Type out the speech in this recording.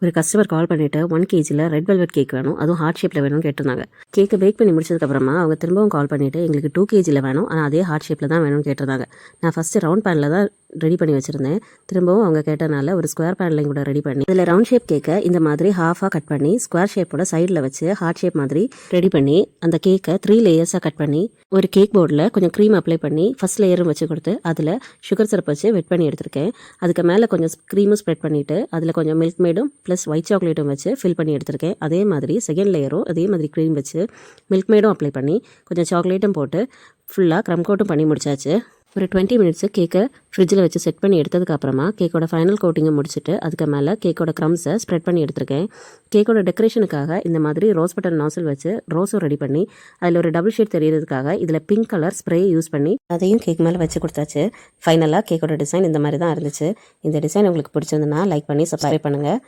ஒரு கஸ்டமர் கால் பண்ணிவிட்டு 1 kgல red velvet cake வேணும், அதுவும் ஹார்ட் ஷேப்பில் வேணும்னு கேட்டிருந்தாங்க. கேக்கை பேக் பண்ணி முடிச்சதுக்கப்புறமா அவங்க திரும்பவும் கால் பண்ணிவிட்டு எங்களுக்கு 2 kgல வேணும், ஆனால் அதே ஹார்ட் ஷேப்பில் தான் வேணும்னு கேட்டிருந்தாங்க. நான் ஃபஸ்ட்டு ரவுண்ட் பேனில் தான் ரெடி பண்ணி வச்சுருந்தேன். திரும்பவும் அவங்க கேட்டனால ஒரு ஸ்கொயர் பேன்லையும் கூட ரெடி பண்ணி இதில் ரவுண்ட் ஷேப் கேக்கை இந்த மாதிரி ஹாஃபாக கட் பண்ணி ஸ்கொயர் ஷேப்போட சைடில் வச்சு ஹார்ட் ஷேப் மாதிரி ரெடி பண்ணி அந்த கேக்கை 3 லேயர்ஸாக கட் பண்ணி ஒரு கேக் போர்டில் கொஞ்சம் க்ரீம் அப்ளை பண்ணி ஃபஸ்ட் லேயரும் வச்சு கொடுத்து அதில் சுகர் சிரப் வச்சு வெட் பண்ணி எடுத்திருக்கேன். அதுக்கு மேலே கொஞ்சம் க்ரீமும் ஸ்ப்ரெட் பண்ணிவிட்டு அதில் கொஞ்சம் மில்க் மேடும் ப்ளஸ் ஒயிட் சாக்லேட்டும் வச்சு ஃபில் பண்ணி எடுத்திருக்கேன். அதே மாதிரி செகண்ட் லேயரும் அதே மாதிரி க்ரீம் வச்சு மில்க் மேடும் அப்ளை பண்ணி கொஞ்சம் சாக்லேட்டும் போட்டு ஃபுல்லாக க்ரம் கோட்டும் பண்ணி முடிச்சாச்சு. ஒரு 20 மினிட்ஸு கேக்கை ஃப்ரிட்ஜில் வச்சு செட் பண்ணி எடுத்ததுக்கப்புறமா கேக்கோட ஃபைனல் கோட்டிங்கை முடிச்சுட்டு அதுக்கு மேலே கேக்கோட க்ரம்ஸை ஸ்ப்ரெட் பண்ணி எடுத்திருக்கேன். கேக்கோட டெக்கரேஷனுக்காக இந்த மாதிரி ரோஸ் பட்டன் நாசில் வச்சு ரோஸும் ரெடி பண்ணி அதில் ஒரு டபுள் ஷேட் தெரியறதுக்காக இதில் பிங்க் கலர் ஸ்ப்ரே யூஸ் பண்ணி அதையும் கேக் மேலே வச்சு கொடுத்தாச்சு. ஃபைனலாக கேக்கோட டிசைன் இந்த மாதிரி தான் இருந்துச்சு. இந்த டிசைன் உங்களுக்கு பிடிச்சிருந்துன்னா லைக் பண்ணி சப்ஸ்கிரைப் பண்ணுங்கள்.